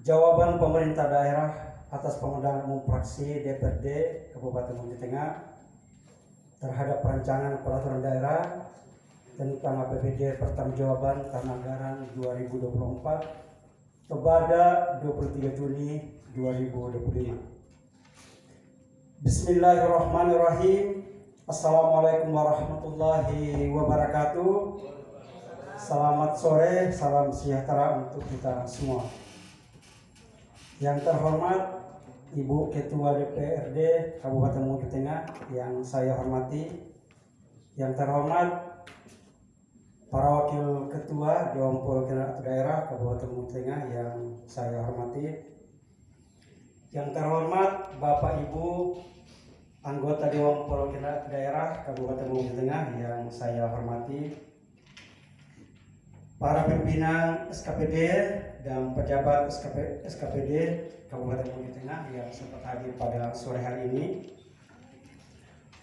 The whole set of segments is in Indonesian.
Jawaban pemerintah daerah atas pengundangan umum fraksi DPRD Kabupaten Bukit Tengah terhadap rancangan peraturan daerah tentang APBD pertanggungjawaban tahun anggaran 2024 kepada 23 Juni 2025. Bismillahirrahmanirrahim. Assalamualaikum warahmatullahi wabarakatuh. Selamat sore, salam sejahtera untuk kita semua. Yang terhormat Ibu Ketua DPRD Kabupaten Bukit Tengah yang saya hormati, yang terhormat para wakil ketua Dewan Perwakilan Daerah Kabupaten Bukit Tengah yang saya hormati, yang terhormat Bapak Ibu anggota Dewan Perwakilan Daerah Kabupaten Bukit Tengah yang saya hormati, para pimpinan SKPD dan pejabat SKPD Kabupaten Bukit Tengah yang sempat hadir pada sore hari ini,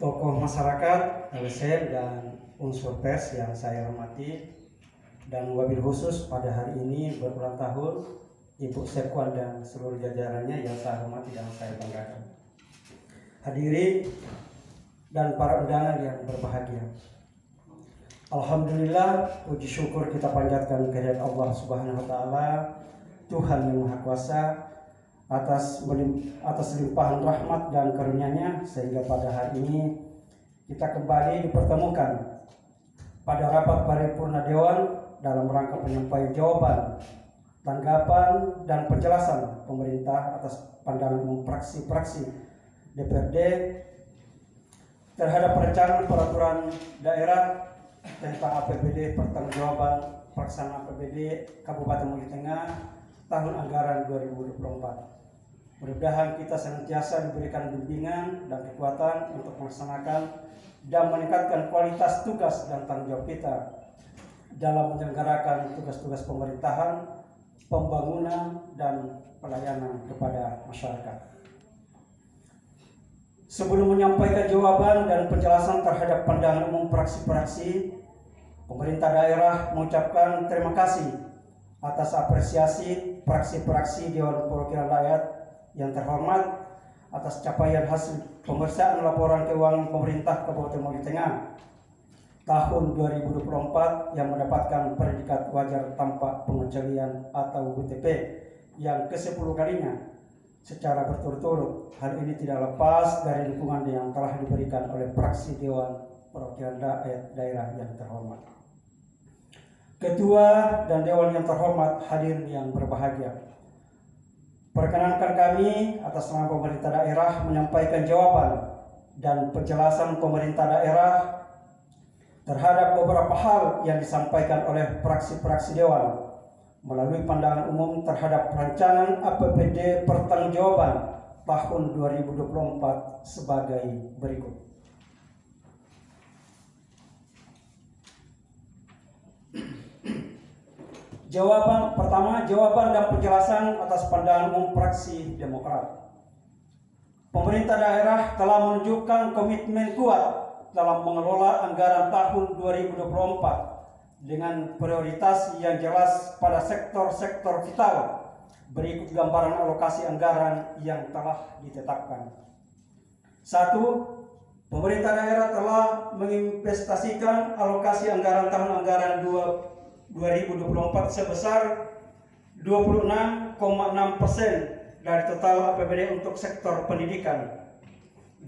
tokoh masyarakat, LSM dan unsur pers yang saya hormati, dan wabil khusus pada hari ini berulang tahun Ibu Sekwan dan seluruh jajarannya yang saya hormati dan saya banggakan. Hadirin dan para undangan yang berbahagia. Alhamdulillah, puji syukur kita panjatkan kehadirat Allah Subhanahu wa taala, Tuhan yang Maha Kuasa, atas limpahan rahmat dan karunia-Nya sehingga pada hari ini kita kembali dipertemukan pada rapat paripurna Dewan dalam rangka penyampaian jawaban, tanggapan dan penjelasan pemerintah atas pandangan umum fraksi-fraksi DPRD terhadap perencanaan peraturan daerah tentang APBD pertanggungjawaban pelaksanaan APBD Kabupaten Bukit Tengah tahun anggaran 2024. Mudah-mudahan kita senantiasa diberikan bimbingan dan kekuatan untuk melaksanakan dan meningkatkan kualitas tugas dan tanggung jawab kita dalam menyelenggarakan tugas-tugas pemerintahan, pembangunan dan pelayanan kepada masyarakat. Sebelum menyampaikan jawaban dan penjelasan terhadap pandangan umum fraksi-fraksi, pemerintah daerah mengucapkan terima kasih atas apresiasi fraksi-fraksi Dewan Perwakilan Rakyat yang terhormat atas capaian hasil pemeriksaan laporan keuangan pemerintah Kabupaten Bukit Tengah tahun 2024 yang mendapatkan predikat wajar tanpa pengecualian atau WTP yang ke-10 kalinya secara berturut-turut. Hal ini tidak lepas dari dukungan yang telah diberikan oleh fraksi Dewan Perwakilan Rakyat Daerah yang terhormat. Ketua dan Dewan yang terhormat, hadirin yang berbahagia. Perkenankan kami atas nama pemerintah daerah menyampaikan jawaban dan penjelasan pemerintah daerah terhadap beberapa hal yang disampaikan oleh fraksi-fraksi Dewan melalui pandangan umum terhadap rancangan APBD pertanggungjawaban tahun 2024 sebagai berikut. Jawaban dan penjelasan atas pandangan umum fraksi Demokrat. Pemerintah daerah telah menunjukkan komitmen kuat dalam mengelola anggaran tahun 2024 dengan prioritas yang jelas pada sektor-sektor vital. Berikut gambaran alokasi anggaran yang telah ditetapkan. 1. Pemerintah daerah telah menginvestasikan alokasi anggaran tahun anggaran 2024 sebesar 26,6% dari total APBD untuk sektor pendidikan,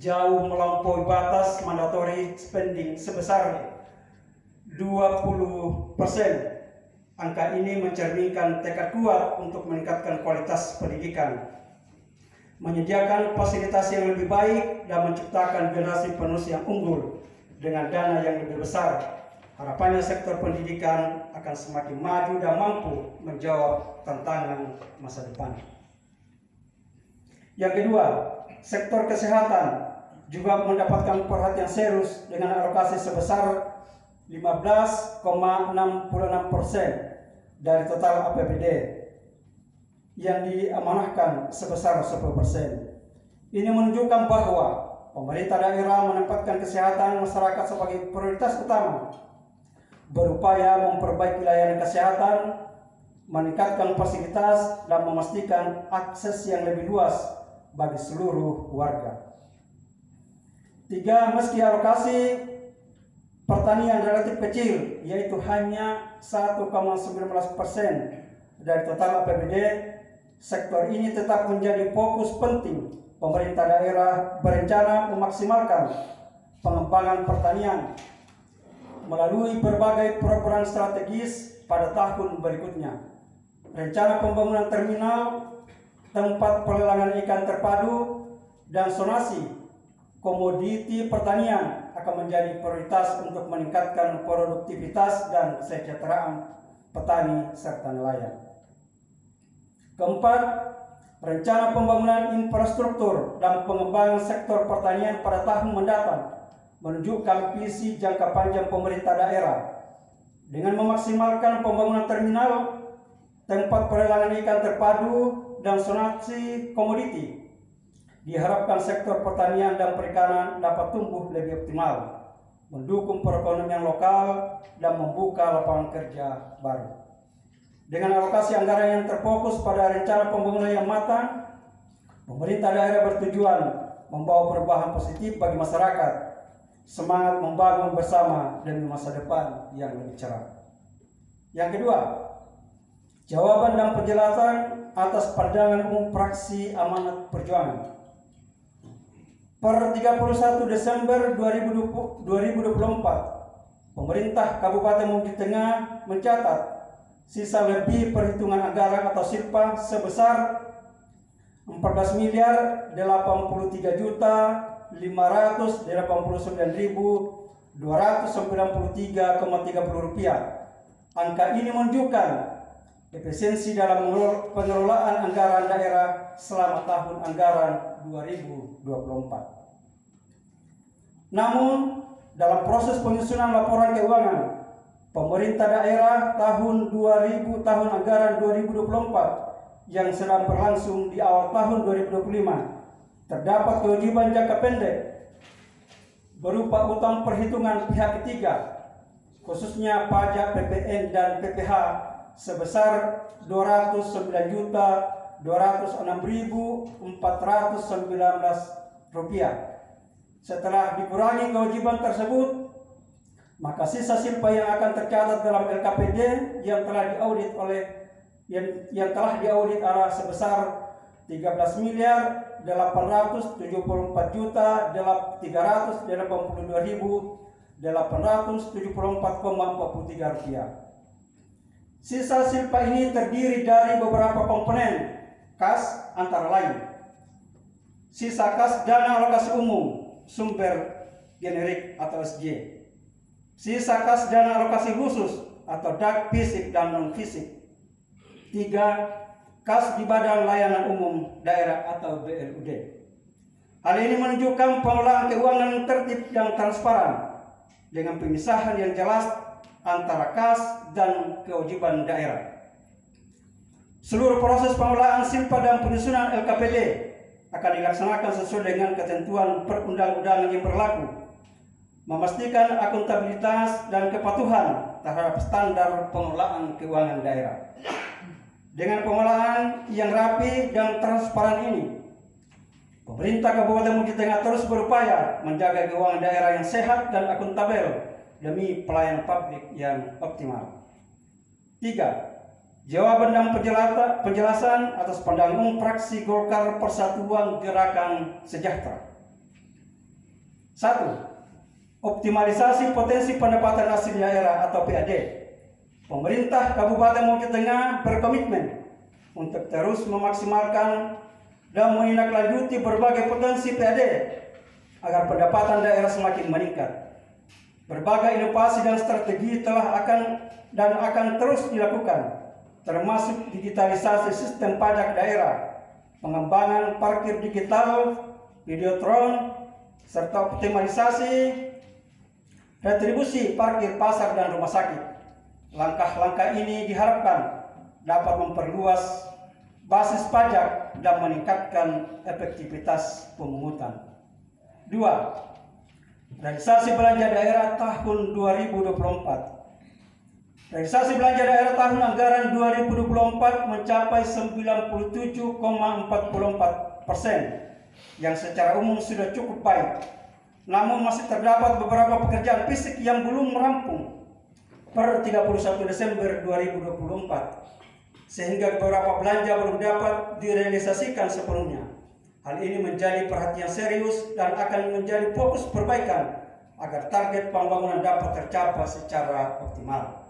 jauh melampaui batas mandatory spending sebesar 20%. Angka ini mencerminkan tekad kuat untuk meningkatkan kualitas pendidikan, menyediakan fasilitas yang lebih baik dan menciptakan generasi penerus yang unggul dengan dana yang lebih besar. Harapannya sektor pendidikan akan semakin maju dan mampu menjawab tantangan masa depan. Yang kedua, sektor kesehatan juga mendapatkan perhatian serius dengan alokasi sebesar 15,66% dari total APBD yang diamanahkan sebesar 10%. Ini menunjukkan bahwa pemerintah daerah menempatkan kesehatan masyarakat sebagai prioritas utama, berupaya memperbaiki layanan kesehatan meningkatkan fasilitas dan memastikan akses yang lebih luas bagi seluruh warga. 3. Meski alokasi pertanian relatif kecil, yaitu hanya 1,19% dari total APBD, sektor ini tetap menjadi fokus penting pemerintah daerah berencana memaksimalkan pengembangan pertanian melalui berbagai program strategis pada tahun berikutnya. Rencana pembangunan terminal, tempat pelelangan ikan terpadu, dan zonasi komoditi pertanian akan menjadi prioritas untuk meningkatkan produktivitas dan kesejahteraan petani serta nelayan. 4. Rencana pembangunan infrastruktur dan pengembangan sektor pertanian pada tahun mendatang menunjukkan visi jangka panjang pemerintah daerah dengan memaksimalkan pembangunan terminal, tempat pelelangan ikan terpadu, dan zonasi komoditi. Diharapkan sektor pertanian dan perikanan dapat tumbuh lebih optimal, mendukung perekonomian lokal, dan membuka lapangan kerja baru. Dengan alokasi anggaran yang terfokus pada rencana pembangunan yang matang, pemerintah daerah bertujuan membawa perubahan positif bagi masyarakat, semangat membangun bersama demi masa depan yang lebih cerah. Yang kedua, jawaban dan penjelasan atas pandangan umum fraksi Amanat Perjuangan. Per 31 Desember 2024, pemerintah Kabupaten Bukit Tengah mencatat sisa lebih perhitungan anggaran atau SIRPA sebesar 14.583.293,30 rupiah. Angka ini menunjukkan efisiensi dalam pengelolaan anggaran daerah selama tahun anggaran 2024. Namun, dalam proses penyusunan laporan keuangan pemerintah daerah tahun anggaran 2024 yang sedang berlangsung di awal tahun 2025, terdapat kewajiban jangka pendek berupa utang perhitungan pihak ketiga, khususnya pajak PPN dan PPH sebesar Rp209.206.419. Setelah dikurangi kewajiban tersebut, maka sisa SIRPA yang akan tercatat dalam LKPD yang telah diaudit adalah sebesar 13.874.382.874,43 rupiah. Sisa SIRPA ini terdiri dari beberapa komponen kas, antara lain sisa kas dana alokasi umum sumber generik atau SJ, sisa kas dana alokasi khusus atau DAK fisik dan non fisik. 3. Kas di Badan Layanan Umum Daerah atau BLUD. Hal ini menunjukkan pengelolaan keuangan yang tertib dan transparan dengan pemisahan yang jelas antara kas dan kewajiban daerah. Seluruh proses pengelolaan SIRPA dan penyusunan LKPD akan dilaksanakan sesuai dengan ketentuan perundang-undangan yang berlaku, memastikan akuntabilitas dan kepatuhan terhadap standar pengelolaan keuangan daerah. Dengan pengelolaan yang rapi dan transparan ini, pemerintah Kabupaten Bukit Tengah terus berupaya menjaga keuangan daerah yang sehat dan akuntabel demi pelayanan publik yang optimal. 3. Jawaban dan penjelasan atas pandangan umum fraksi Golkar Persatuan Gerakan Sejahtera. 1. Optimalisasi potensi pendapatan asli daerah atau PAD. Pemerintah Kabupaten Bukit Tengah berkomitmen untuk terus memaksimalkan dan menindaklanjuti berbagai potensi PAD agar pendapatan daerah semakin meningkat. Berbagai inovasi dan strategi akan terus dilakukan, termasuk digitalisasi sistem pajak daerah, pengembangan parkir digital, videotron, serta optimalisasi retribusi parkir pasar dan rumah sakit. Langkah-langkah ini diharapkan dapat memperluas basis pajak dan meningkatkan efektivitas pemungutan. 2. Realisasi belanja daerah tahun 2024. Realisasi belanja daerah tahun anggaran 2024 mencapai 97,44%, yang secara umum sudah cukup baik. Namun masih terdapat beberapa pekerjaan fisik yang belum merampung per 31 Desember 2024, sehingga beberapa belanja belum dapat direalisasikan sepenuhnya. Hal ini menjadi perhatian serius dan akan menjadi fokus perbaikan agar target pembangunan dapat tercapai secara optimal.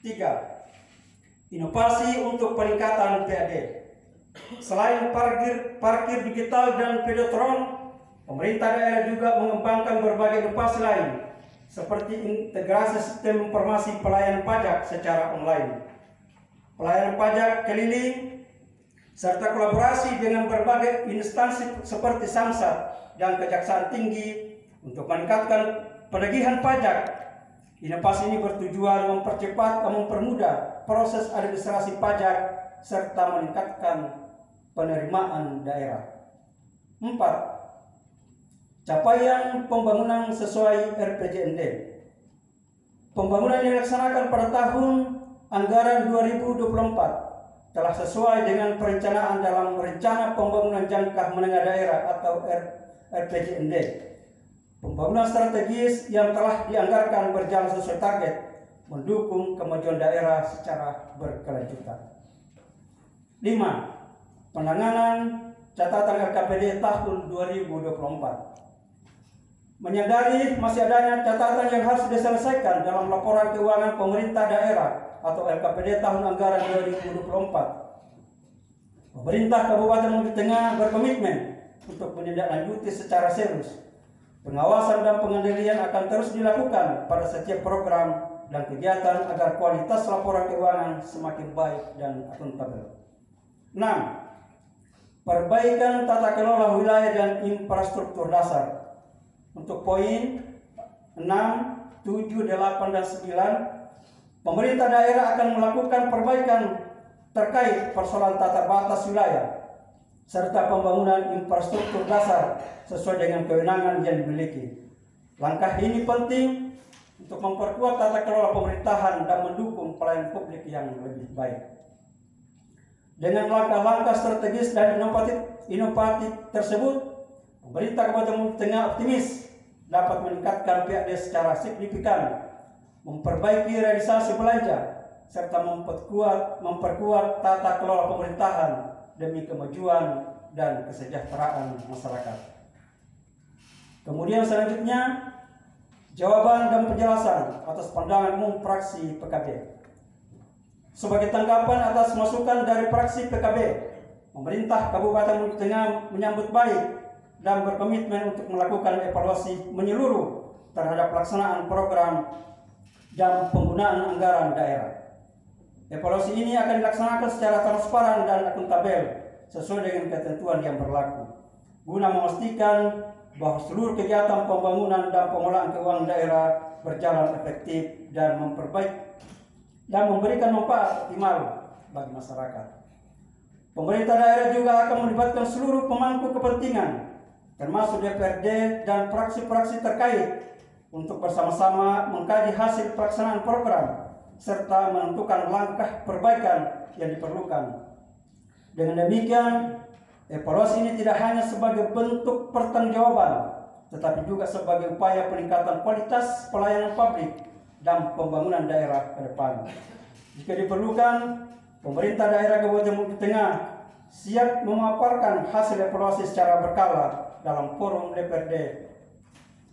3. Inovasi untuk peningkatan PAD. Selain parkir digital dan pedotron, pemerintah daerah juga mengembangkan berbagai inovasi lain, seperti integrasi sistem informasi pelayanan pajak secara online, pelayanan pajak keliling, serta kolaborasi dengan berbagai instansi seperti Samsat dan Kejaksaan Tinggi untuk meningkatkan penagihan pajak. Inovasi ini bertujuan mempercepat dan mempermudah proses administrasi pajak serta meningkatkan penerimaan daerah. 4. Capaian pembangunan sesuai RPJMD. Pembangunan yang dilaksanakan pada tahun anggaran 2024 telah sesuai dengan perencanaan dalam Rencana Pembangunan Jangka Menengah Daerah atau RPJMD. Pembangunan strategis yang telah dianggarkan berjalan sesuai target, mendukung kemajuan daerah secara berkelanjutan. 5. Penanganan catatan LKPD tahun 2024. Menyadari masih adanya catatan yang harus diselesaikan dalam laporan keuangan pemerintah daerah atau LKPD tahun anggaran 2024, pemerintah Kabupaten Bukit Tengah berkomitmen untuk menindaklanjuti secara serius. Pengawasan dan pengendalian akan terus dilakukan pada setiap program dan kegiatan agar kualitas laporan keuangan semakin baik dan akuntabel. 6. Perbaikan tata kelola wilayah dan infrastruktur dasar. Untuk poin 6, 7, 8, dan 9, pemerintah daerah akan melakukan perbaikan terkait persoalan tata batas wilayah serta pembangunan infrastruktur dasar sesuai dengan kewenangan yang dimiliki. Langkah ini penting untuk memperkuat tata kelola pemerintahan dan mendukung pelayanan publik yang lebih baik. Dengan langkah-langkah strategis dan inovatif tersebut, pemerintah Kabupaten Bukit Tengah optimis dapat meningkatkan PAD secara signifikan, memperbaiki realisasi belanja, serta memperkuat tata kelola pemerintahan demi kemajuan dan kesejahteraan masyarakat. Kemudian selanjutnya, jawaban dan penjelasan atas pandangan umum fraksi PKB. Sebagai tanggapan atas masukan dari fraksi PKB, pemerintah Kabupaten Bukit Tengah menyambut baik dan berkomitmen untuk melakukan evaluasi menyeluruh terhadap pelaksanaan program dan penggunaan anggaran daerah. Evaluasi ini akan dilaksanakan secara transparan dan akuntabel sesuai dengan ketentuan yang berlaku, guna memastikan bahwa seluruh kegiatan pembangunan dan pengelolaan keuangan daerah berjalan efektif dan memberikan manfaat optimal bagi masyarakat. Pemerintah daerah juga akan melibatkan seluruh pemangku kepentingan, termasuk DPRD dan fraksi-fraksi terkait, untuk bersama-sama mengkaji hasil pelaksanaan program serta menentukan langkah perbaikan yang diperlukan. Dengan demikian, evaluasi ini tidak hanya sebagai bentuk pertanggungjawaban, tetapi juga sebagai upaya peningkatan kualitas pelayanan publik dan pembangunan daerah ke depan. Jika diperlukan, pemerintah daerah Kabupaten Bukit Tengah siap memaparkan hasil evaluasi secara berkala dalam forum DPRD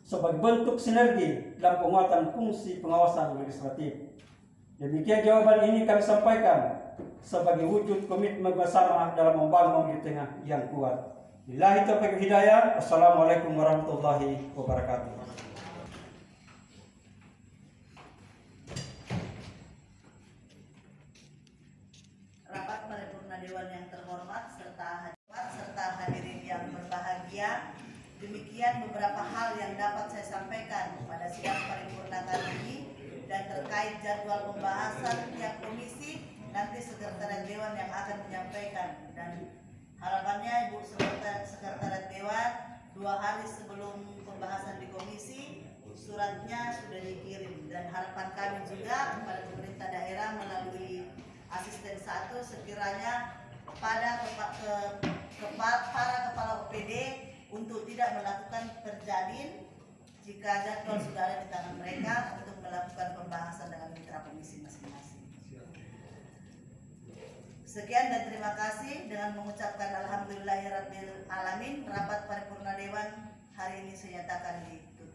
sebagai bentuk sinergi dan penguatan fungsi pengawasan legislatif. Demikian jawaban ini kami sampaikan sebagai wujud komitmen bersama dalam membangun Bukit Tengah yang kuat. Billahi taufiq hidayah. Assalamualaikum warahmatullahi wabarakatuh. Rapat paripurna Dewan yang terhormat serta hadirin yang berbahagia, demikian beberapa hal yang dapat saya sampaikan pada sidang paripurna kali ini. Dan terkait jadwal pembahasan tiap komisi, nanti sekretariat Dewan yang akan menyampaikan. Dan harapannya Ibu Sekretariat Dewan 2 hari sebelum pembahasan di komisi suratnya sudah dikirim, dan harapan kami juga kepada pemerintah daerah melalui asisten 1 sekiranya pada para kepala OPD untuk tidak melakukan perjalin jika jadwal sudah ada di tangan mereka untuk melakukan pembahasan dengan mitra komisi masing-masing. Sekian dan terima kasih. Dengan mengucapkan alhamdulillahirabbil alamin, rapat paripurna dewan hari ini saya nyatakan ditutup.